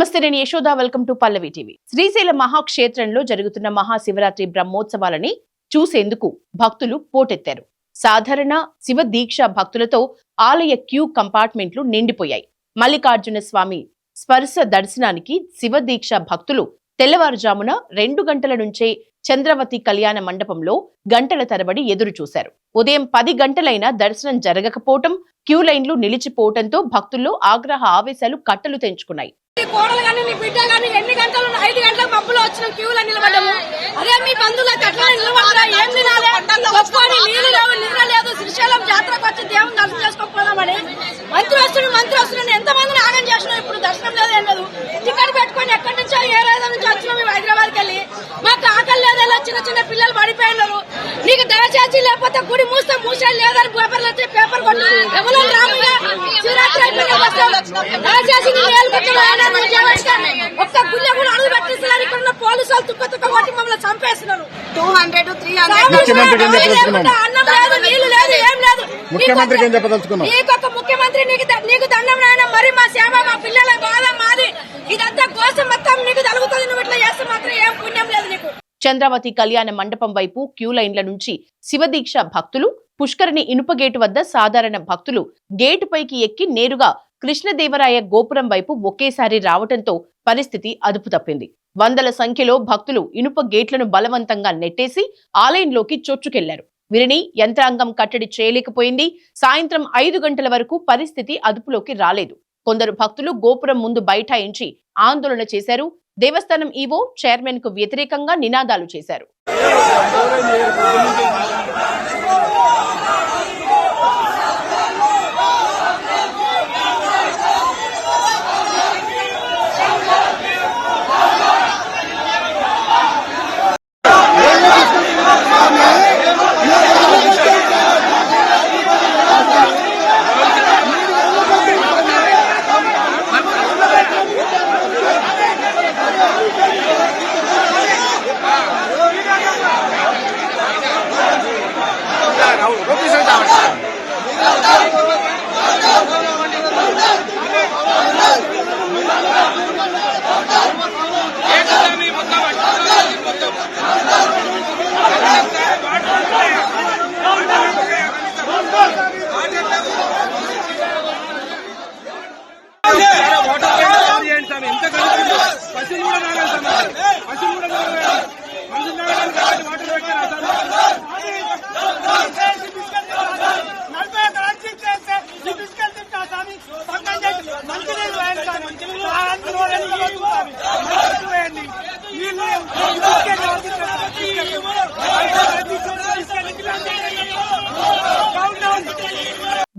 నమస్తే, నేను Yashoda. Welcome to Pallavi TV. Srisaila మహాక్షేత్రంలో జరుగుతున్న మహాశివరాత్రి బ్రహ్మోత్సవాలని చూసేందుకు భక్తులు పోటెత్తారు. సాధారణ శివ దీక్ష భక్తులతో ఆలయ క్యూ కంపార్ట్మెంట్లు నిండిపోయాయి. మల్లికార్జున స్వామి స్పర్శ దర్శనానికి శివ దీక్ష భక్తులు తెల్లవారుజామున 2 గంటల నుంచే చంద్రవతి కళ్యాణ మండపంలో గంటల తరబడి ఎదురు చూశారు. ఉదయం 10 గంటలైనా దర్శనం జరగకపోవటం, క్యూ లైన్లు నిలిచిపోవటంతో భక్తుల్లో ఆగ్రహ ఆవేశాలు కట్టలు తెంచుకున్నాయి. కోడలు గాని నీ బిడ్డ గాని ఎన్ని గంటలు 5 గంటలకు మబ్బులో వచ్చిన క్యూలో నిలబడ్డాము. అదే మీ బంధువులకు అట్లా నిలబడరా? ఏం తినాలి? గొప్పని నీళ్లు లేవు, నిద్ర లేదు. శ్రీశైలం జాతరకు వచ్చి దేవుని దర్శనం చేసుకోకపోదామని మంత్రి వస్తున్నాను ఎంతమందిని ఆగం చేసినాం. ఇప్పుడు దర్శనం లేదు, ఏం లేదు. టికెట్ పెట్టుకుని ఎక్కడి నుంచో ఏ రైలు నుంచి వచ్చినాం మేము హైదరాబాద్కి వెళ్ళి. మాకు ఆకలి లేదు, చిన్న పిల్లలు పడిపోయినారు. నీకు దయచేసి లేకపోతే గుడి మూసే లేదని పేపర్లు వచ్చి పేపర్ కొట్టి ఎవరో రాముగా శివరాత్రి దయచేసి ఒక్క గుళ్ళ కూడా అడుగు పెట్టిస్తున్నారు. ఇక్కడ ఉన్న పోలీసు వాళ్ళు తుక్క కొట్టి మమ్మల్ని చంపేస్తున్నారు. 200, 300 అన్నం లేదు, నీళ్లు లేదు, ఏం లేదు. ముఖ్యమంత్రికి ఏం చెప్పదలుచుకున్నావు? నీకొక ముఖ్యమంత్రి నీకు దండం నాయన. మరి మా సేవ, మా పిల్లల బాధ మాది. ఇదంతా కోసం మొత్తం నీకు తలుగుతుంది. నువ్వు ఇట్లా చేస్తే మాత్రం ఏం పుణ్యం లేదు నీకు. చంద్రవతి కళ్యాణ మండపం వైపు క్యూ లైన్ల నుంచి శివదీక్ష భక్తులు, పుష్కరిణి ఇనుపగేటు వద్ద సాధారణ భక్తులు గేటు పైకి ఎక్కి నేరుగా కృష్ణదేవరాయ గోపురం వైపు ఒకేసారి రావటంతో పరిస్థితి అదుపు తప్పింది. వందల సంఖ్యలో భక్తులు ఇనుప గేట్లను బలవంతంగా నెట్టేసి ఆలయంలోకి చొచ్చుకెళ్లారు. వీరిని యంత్రాంగం కట్టడి చేయలేకపోయింది. సాయంత్రం 5 గంటల వరకు పరిస్థితి అదుపులోకి రాలేదు. కొందరు భక్తులు గోపురం ముందు బైఠాయించి ఆందోళన చేశారు. దేవస్థానం ఈవో, చైర్మన్ కు వ్యతిరేకంగా నినాదాలు చేశారు.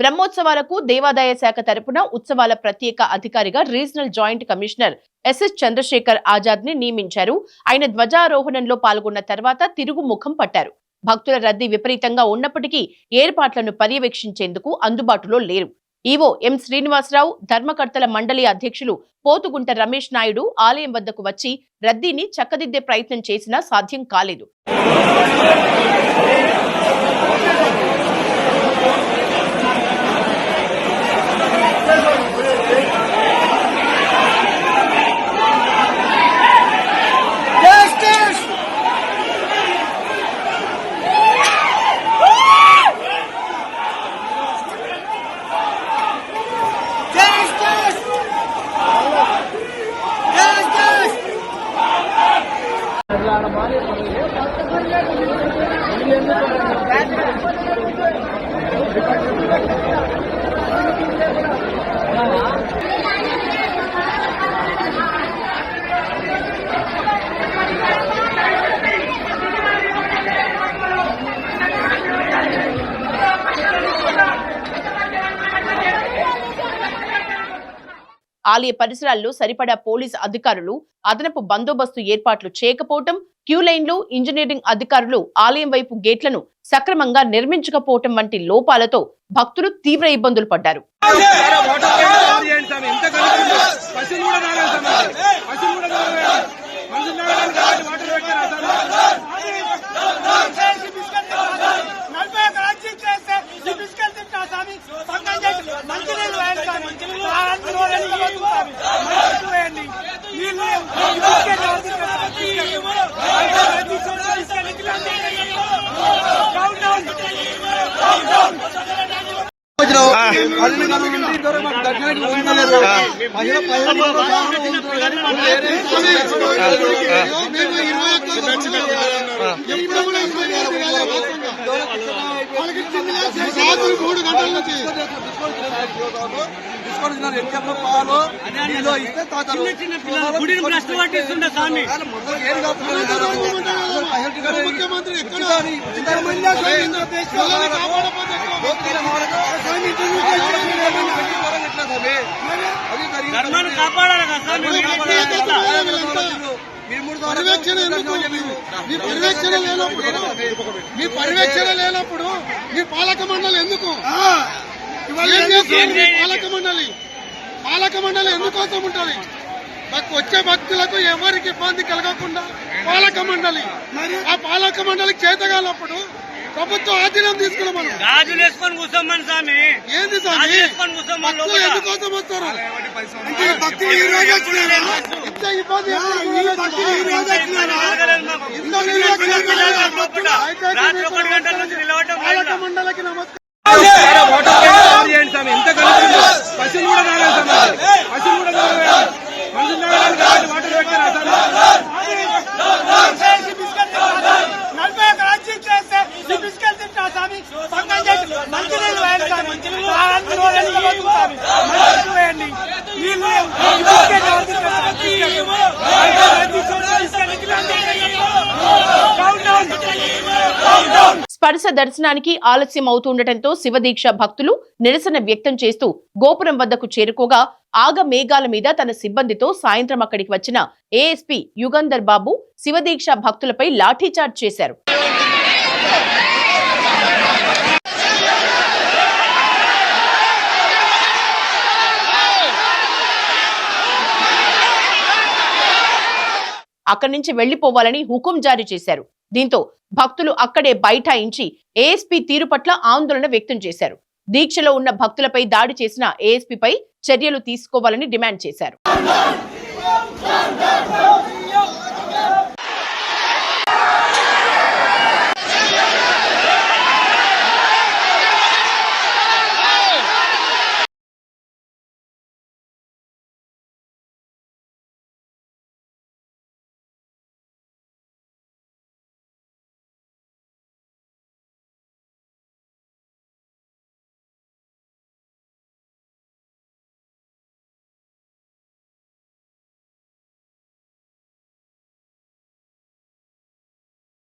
బ్రహ్మోత్సవాలకు దేవాదాయ శాఖ తరపున ఉత్సవాల ప్రత్యేక అధికారిగా regional joint commissioner SS Chandrashekhar Azad ని నియమించారు. ఆయన ధ్వజారోహణంలో పాల్గొన్న తర్వాత తిరుగుముఖం పట్టారు. భక్తుల రద్దీ విపరీతంగా ఉన్నప్పటికీ ఏర్పాట్లను పర్యవేక్షించేందుకు అందుబాటులో లేరు. ఈవో ఎం శ్రీనివాసరావు, ధర్మకర్తల మండలి అధ్యక్షులు పోతుగుంట రమేష్ నాయుడు ఆలయం వద్దకు వచ్చి రద్దీని చక్కదిద్దే ప్రయత్నం చేసినా సాధ్యం కాలేదు. ఆలయ పరిసరాల్లో సరిపడా పోలీసు అధికారులు అదనపు బందోబస్తు ఏర్పాట్లు చేయకపోవటం, క్యూ లైన్లు, ఇంజనీరింగ్ అధికారులు ఆలయం వైపు గేట్లను సక్రమంగా నిర్మించకపోవటం వంటి లోపాలతో భక్తులు తీవ్ర ఇబ్బందులు పడ్డారు. మంచి ముఖ్యమంత్రి మీ పర్యవేక్షణ లేనప్పుడు మీ పాలక మండలి ఎందుకు పాలక మండలి ఎందుకోసం ఉంటుంది? వచ్చే భక్తులకు ఎవరికి ఇబ్బంది కలగకుండా పాలక మండలి, ఆ పాలక మండలికి చేతగాలప్పుడు ప్రభుత్వం ఆధీనం తీసుకున్నాం. మనం గాజులు వేసుకొని కూర్చోమని స్వామి, ఏంది స్వామి భక్తులు ఎందుకోసం వస్తారు? ఇంత ఇబ్బంది పాలక మండలికి నమస్కారం. ఎంత పశువులు కూడా తాగాలి, పశువులు కూడా తాగాలి, మనుషులు తాగడానికి వాటర్ పెట్టారు. స్పర్శ దర్శనానికి ఆలస్యం అవుతుండటంతో శివదీక్ష భక్తులు నిరసన వ్యక్తం చేస్తూ గోపురం వద్దకు చేరుకోగా ఆగ మేఘాల మీద తన సిబ్బందితో సాయంత్రం అక్కడికి వచ్చిన ఏఎస్పీ యుగంధర్ బాబు శివదీక్ష భక్తులపై లాఠీచార్జ్ చేశారు. అక్కడి నుంచి వెళ్లిపోవాలని హుకుం జారీ చేశారు. దీంతో భక్తులు అక్కడే బైఠాయించి ఏఎస్పీ తీరు పట్ల ఆందోళన వ్యక్తం చేశారు. దీక్షలో ఉన్న భక్తులపై దాడి చేసిన ఏఎస్పీపై చర్యలు తీసుకోవాలని డిమాండ్ చేశారు.